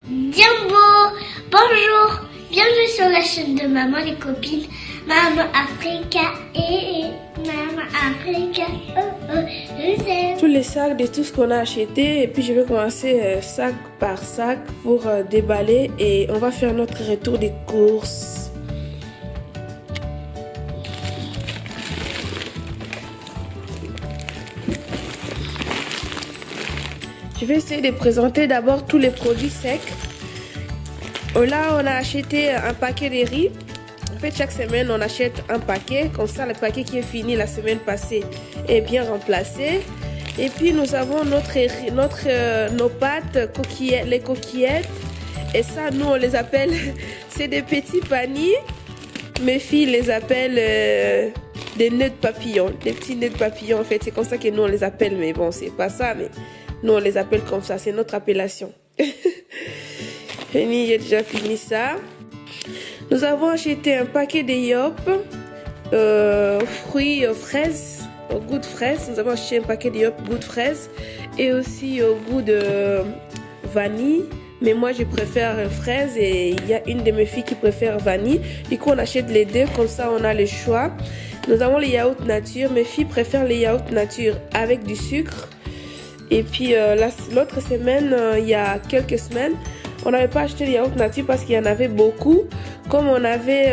Jumbo, bonjour, bienvenue sur la chaîne de Maman les copines, Maman Africa et Maman Africa, je sais. Tous les sacs de tout ce qu'on a acheté et puis je vais commencer sac par sac pour déballer et on va faire notre retour des courses. Je vais essayer de présenter d'abord tous les produits secs. Là, on a acheté un paquet de riz. En fait, chaque semaine, on achète un paquet. Comme ça, le paquet qui est fini la semaine passée est bien remplacé. Et puis, nous avons nos pâtes, les coquillettes. Et ça, nous, on les appelle, c'est des petits paniers. Mes filles les appellent des nœuds de papillon. Des petits nœuds de papillon, en fait. C'est comme ça que nous, on les appelle. Mais bon, c'est pas ça, mais... Nous, on les appelle comme ça. C'est notre appellation. J'ai déjà fini ça. Nous avons acheté un paquet de yop. Fruits fraises. Au goût de fraise. Nous avons acheté un paquet de yop goût de fraise. Et aussi au goût de vanille. Mais moi, je préfère fraise. Et il y a une de mes filles qui préfère vanille. Du coup, on achète les deux. Comme ça, on a le choix. Nous avons les yaourts nature. Mes filles préfèrent les yaourts nature avec du sucre. Et puis l'autre semaine, il y a quelques semaines, on n'avait pas acheté les yaourts nature parce qu'il y en avait beaucoup. Comme on avait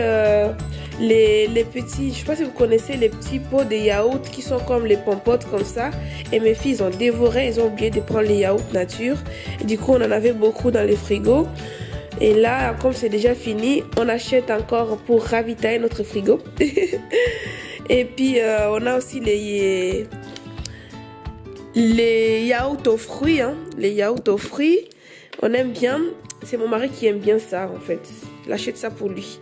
les petits, je ne sais pas si vous connaissez les petits pots de yaourt qui sont comme les pompotes comme ça. Et mes filles, ils ont dévoré, ils ont oublié de prendre les yaourts nature. Et du coup, on en avait beaucoup dans les frigos. Et là, comme c'est déjà fini, on achète encore pour ravitailler notre frigo. Et puis, on a aussi les yaourts aux fruits, hein. Les yaourts aux fruits, on aime bien. C'est mon mari qui aime bien ça en fait. Il achète ça pour lui.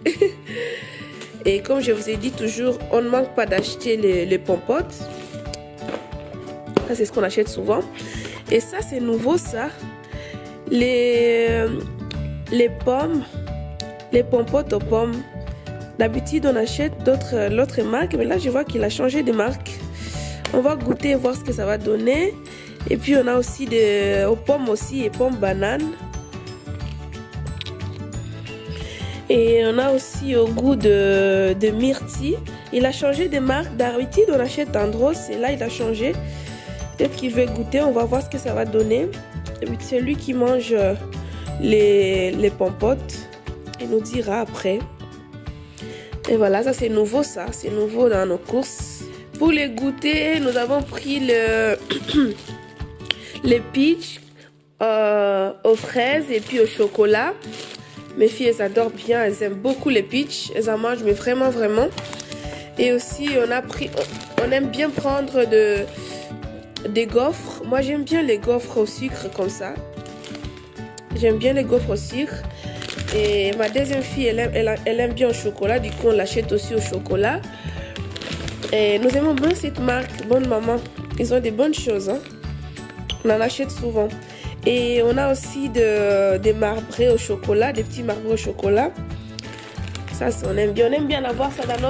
Et comme je vous ai dit toujours, on ne manque pas d'acheter les pompotes. Ça c'est ce qu'on achète souvent. Et ça c'est nouveau ça. Les pommes, les pompotes aux pommes. D'habitude on achète l'autre marque, mais là je vois qu'il a changé de marque. On va goûter et voir ce que ça va donner. Et puis on a aussi aux pommes aussi et pommes bananes. Et on a aussi au goût de myrtille. Il a changé de marque. D'habitude on achète Andros et là il a changé. Peut-être qu'il veut goûter. On va voir ce que ça va donner. Et puis c'est lui qui mange les pompotes. Il nous dira après. Et voilà, ça c'est nouveau ça. C'est nouveau dans nos courses. Pour les goûter, nous avons pris les peach aux fraises et puis au chocolat. Mes filles, elles adorent bien, elles aiment beaucoup les peach. Elles en mangent, mais vraiment, vraiment. Et aussi, on aime bien prendre des gaufres. Moi, j'aime bien les gaufres au sucre comme ça. J'aime bien les gaufres au sucre. Et ma deuxième fille, elle aime bien au chocolat. Du coup, on l'achète aussi au chocolat. Et nous aimons bien cette marque, Bonne Maman. Ils ont des bonnes choses. Hein? On en achète souvent. Et on a aussi des marbrés au chocolat, des petits marbrés au chocolat. Ça, on aime bien. On aime bien avoir ça dans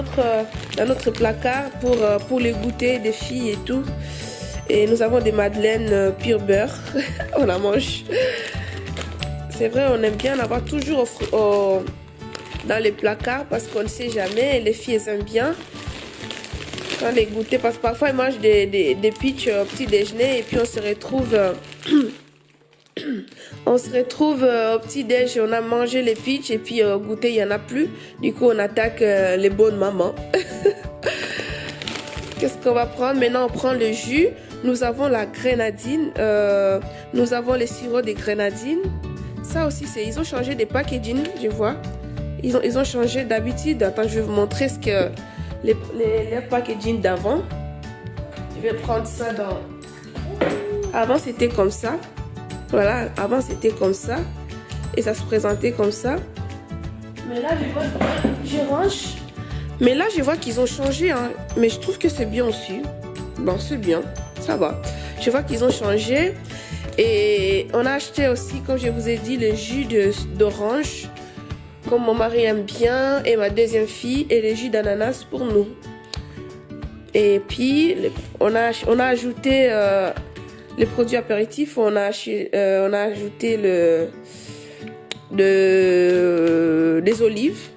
notre placard pour les goûter des filles et tout. Et nous avons des madeleines pure beurre. On la mange. C'est vrai, on aime bien en avoir toujours dans les placards parce qu'on ne sait jamais. Et les filles, elles aiment bien. Quand les goûter, parce que parfois ils mangent des peach au petit déjeuner et puis on se retrouve au petit déj, on a mangé les peach et puis au goûter il n'y en a plus. Du coup on attaque les bonnes mamans. Qu'est-ce qu'on va prendre? Maintenant on prend le jus. Nous avons la grenadine, nous avons les sirops de grenadine. Ça aussi ils ont changé des packaging, je vois. Ils ont changé d'habitude. Attends, je vais vous montrer ce que les packaging d'avant. Je vais prendre ça dans... Avant c'était comme ça. Voilà, avant c'était comme ça. Et ça se présentait comme ça. Mais là je range. Mais là je vois qu'ils ont changé. Hein. Mais je trouve que c'est bien aussi. Bon, c'est bien. Ça va. Je vois qu'ils ont changé. Et on a acheté aussi, comme je vous ai dit, le jus d'orange. Comme mon mari aime bien, et ma deuxième fille, et le jus d'ananas pour nous. Et puis, on a ajouté les produits apéritifs, on a ajouté des olives.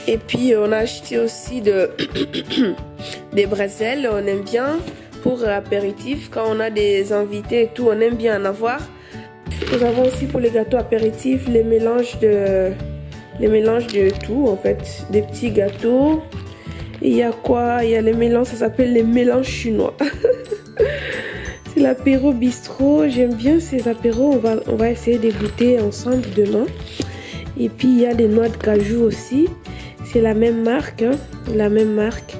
Et puis on a acheté aussi des bretzels, on aime bien pour apéritif. Quand on a des invités et tout, on aime bien en avoir. Nous avons aussi pour les gâteaux apéritifs les mélanges de tout en fait, des petits gâteaux. Et il y a quoi? Il y a les mélanges, ça s'appelle les mélanges chinois. C'est l'apéro bistrot, j'aime bien ces apéros, on va essayer de goûter ensemble demain. Et puis il y a des noix de cajou aussi, c'est la même marque, hein, la même marque.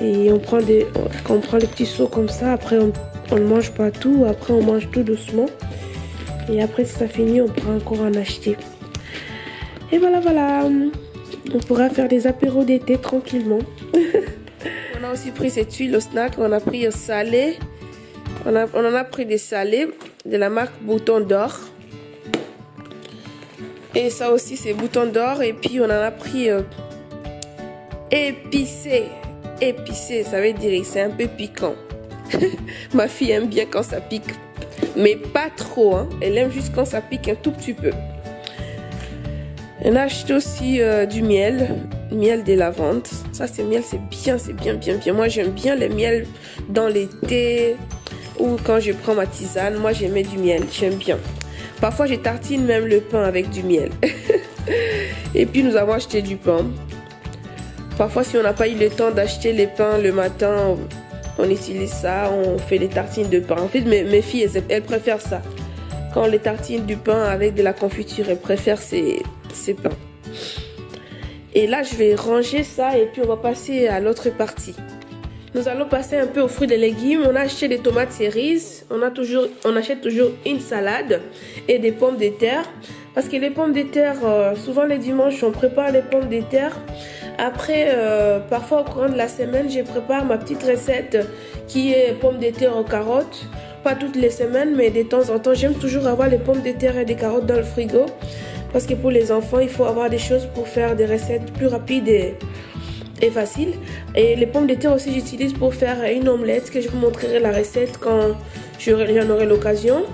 Et on prend les petits seaux comme ça, après on ne mange pas tout, après on mange tout doucement. Et après si ça finit, on pourra encore en acheter. Et voilà, on pourra faire des apéros d'été tranquillement. On a aussi pris cette huile au snack, on a pris salé. On en a pris des salés de la marque Bouton d'Or. Et ça aussi c'est Bouton d'Or. Et puis on en a pris épicé. Épicé, ça veut dire c'est un peu piquant. Ma fille aime bien quand ça pique. Mais pas trop, hein. Elle aime juste quand ça pique un tout petit peu. On a acheté aussi du miel de lavande. Ça c'est miel, c'est bien. Moi j'aime bien le miel dans l'été ou quand je prends ma tisane. Moi j'aime du miel, j'aime bien. Parfois je tartine même le pain avec du miel. Et puis nous avons acheté du pain. Parfois si on n'a pas eu le temps d'acheter les pains le matin, on utilise ça, on fait des tartines de pain. En fait mes filles elles préfèrent ça. Quand on les tartine du pain avec de la confiture, elles préfèrent ces pains. Et là je vais ranger ça et puis on va passer à l'autre partie. Nous allons passer un peu aux fruits et légumes. On a acheté des tomates cerises, on achète toujours une salade et des pommes de terre. Parce que les pommes de terre, souvent les dimanches on prépare les pommes de terre. Après, parfois au courant de la semaine, je prépare ma petite recette qui est pommes de terre aux carottes. Pas toutes les semaines, mais de temps en temps, j'aime toujours avoir les pommes de terre et des carottes dans le frigo. Parce que pour les enfants, il faut avoir des choses pour faire des recettes plus rapides et faciles. Et les pommes de terre aussi, j'utilise pour faire une omelette que je vous montrerai la recette quand j'en aurai l'occasion.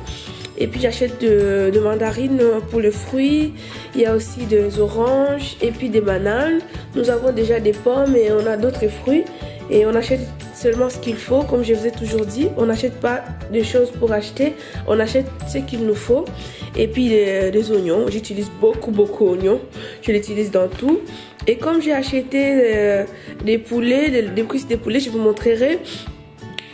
Et puis j'achète de mandarines pour le fruit. Il y a aussi des oranges et puis des bananes. Nous avons déjà des pommes et on a d'autres fruits. Et on achète seulement ce qu'il faut, comme je vous ai toujours dit. On n'achète pas de choses pour acheter. On achète ce qu'il nous faut. Et puis des oignons. J'utilise beaucoup d'oignons. Je l'utilise dans tout. Et comme j'ai acheté des poulets, des cuisses de poulet, je vous montrerai.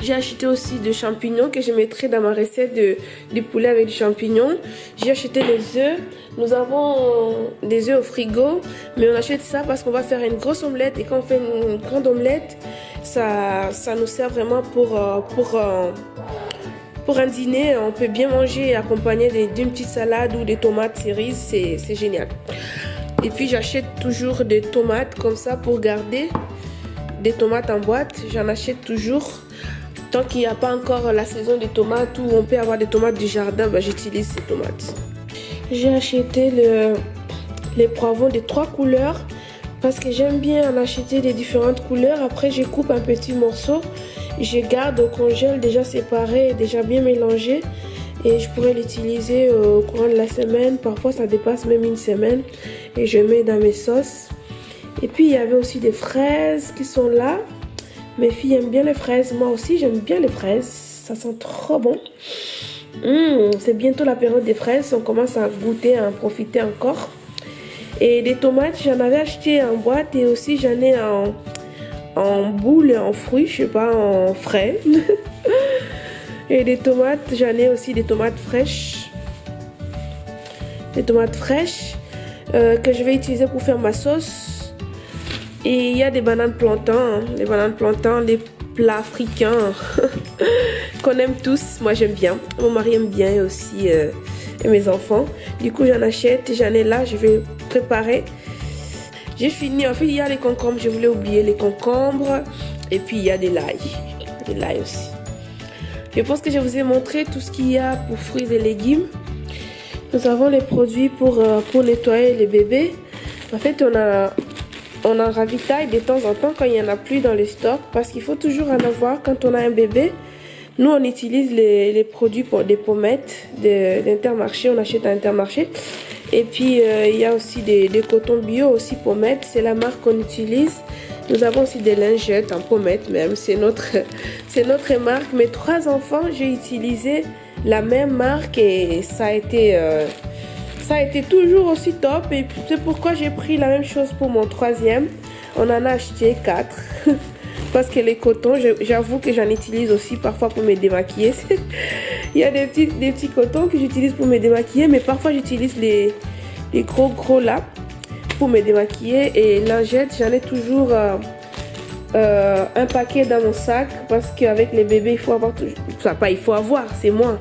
J'ai acheté aussi des champignons que je mettrai dans ma recette de poulet avec des champignons. J'ai acheté des œufs. Nous avons des œufs au frigo, mais on achète ça parce qu'on va faire une grosse omelette. Et quand on fait une grande omelette, ça nous sert vraiment pour un dîner. On peut bien manger accompagné d'une petite salade ou des tomates cerises. C'est génial. Et puis j'achète toujours des tomates comme ça pour garder. Des tomates en boîte, j'en achète toujours. Tant qu'il n'y a pas encore la saison des tomates où on peut avoir des tomates du jardin, j'utilise ces tomates. J'ai acheté les poivrons de 3 couleurs parce que j'aime bien en acheter des différentes couleurs. Après, je coupe un petit morceau, je garde au congèle déjà séparé, déjà bien mélangé. Et je pourrais l'utiliser au courant de la semaine. Parfois, ça dépasse même une semaine. Et je mets dans mes sauces. Et puis, il y avait aussi des fraises qui sont là. Mes filles aiment bien les fraises. Moi aussi, j'aime bien les fraises. Ça sent trop bon. C'est bientôt la période des fraises. On commence à goûter, à en profiter encore. Et des tomates, j'en avais acheté en boîte. Et aussi, j'en ai en boule, en fruits. Je sais pas, en frais. Et des tomates, j'en ai aussi des tomates fraîches. Des tomates fraîches que je vais utiliser pour faire ma sauce. Et il y a des bananes plantains, les bananes plantains, les plats africains qu'on aime tous. Moi j'aime bien, mon mari aime bien aussi et mes enfants. Du coup j'en achète, j'en ai là, je vais préparer. J'ai fini, en fait il y a les concombres, je voulais oublier les concombres. Et puis il y a des l'ail aussi. Je pense que je vous ai montré tout ce qu'il y a pour fruits et légumes. Nous avons les produits pour nettoyer les bébés. En fait on en ravitaille de temps en temps quand il n'y en a plus dans les stocks parce qu'il faut toujours en avoir quand on a un bébé. Nous, on utilise les produits pour des pommettes d'Intermarché. On achète à Intermarché. Et puis, il y a aussi des cotons bio aussi pommettes. C'est la marque qu'on utilise. Nous avons aussi des lingettes en pommettes même. C'est notre marque. Mes 3 enfants, j'ai utilisé la même marque et ça a été toujours aussi top. Et c'est pourquoi j'ai pris la même chose pour mon 3e. On en a acheté 4. Parce que les cotons, j'avoue que j'en utilise aussi parfois pour me démaquiller. Il y a des petits cotons que j'utilise pour me démaquiller, mais parfois j'utilise les gros là pour me démaquiller. Et lingettes, j'en ai toujours un paquet dans mon sac parce qu'avec les bébés, il faut avoir toujours... Enfin, pas il faut avoir, c'est moi.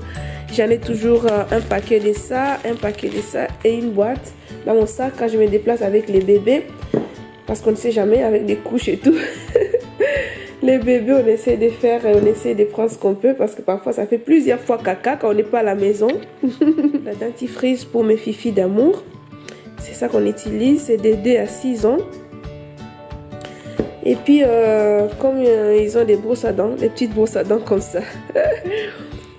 J'en ai toujours un paquet de ça et une boîte dans mon sac quand je me déplace avec les bébés. Parce qu'on ne sait jamais avec des couches et tout. Les bébés, on essaie de prendre ce qu'on peut parce que parfois ça fait plusieurs fois caca quand on n'est pas à la maison. La dentifrice pour mes fifis d'amour. C'est ça qu'on utilise, c'est de 2 à 6 ans. Et puis, comme ils ont des brosses à dents, des petites brosses à dents comme ça.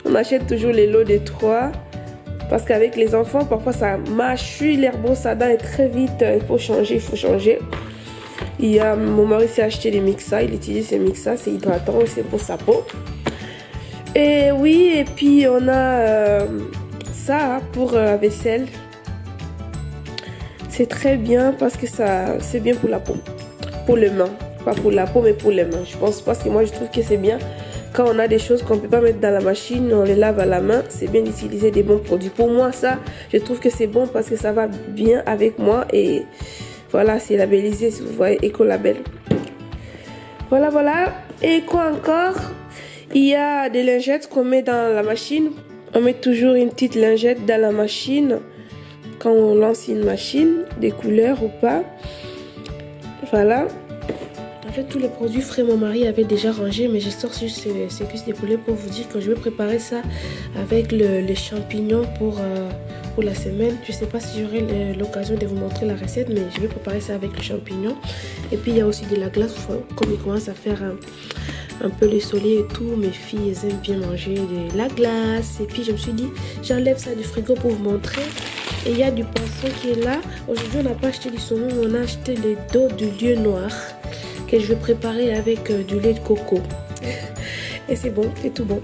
On achète toujours les lots de 3. Parce qu'avec les enfants, parfois ça mâchouille les brosses à dents et très vite, il faut changer. Mon mari s'est acheté des Mixa, il utilise ces Mixa, c'est hydratant, c'est pour sa peau. Et oui, et puis on a ça pour la vaisselle. C'est très bien parce que c'est bien pour la peau, pour les mains. Pas pour la peau mais pour les mains. Je pense parce que moi je trouve que c'est bien. Quand on a des choses qu'on ne peut pas mettre dans la machine, on les lave à la main, c'est bien d'utiliser des bons produits. Pour moi ça, je trouve que c'est bon parce que ça va bien avec moi et... Voilà, c'est labellisé, si vous voyez, Écolabel. Voilà. Et quoi encore? Il y a des lingettes qu'on met dans la machine. On met toujours une petite lingette dans la machine. Quand on lance une machine, des couleurs ou pas. Voilà. En fait, tous les produits frais, mon mari avait déjà rangé. Mais je sors juste ces cuisses de poulet pour vous dire que je vais préparer ça avec les champignons pour la semaine. Je sais pas si j'aurai l'occasion de vous montrer la recette, mais je vais préparer ça avec les champignons. Et puis il y a aussi de la glace, comme il commence à faire un peu le soleil et tout, mes filles elles aiment bien manger de la glace. Et puis je me suis dit j'enlève ça du frigo pour vous montrer. Et il y a du poisson qui est là. Aujourd'hui on n'a pas acheté du saumon, on a acheté le dos du lieu noir que je vais préparer avec du lait de coco. Et c'est bon, c'est tout bon.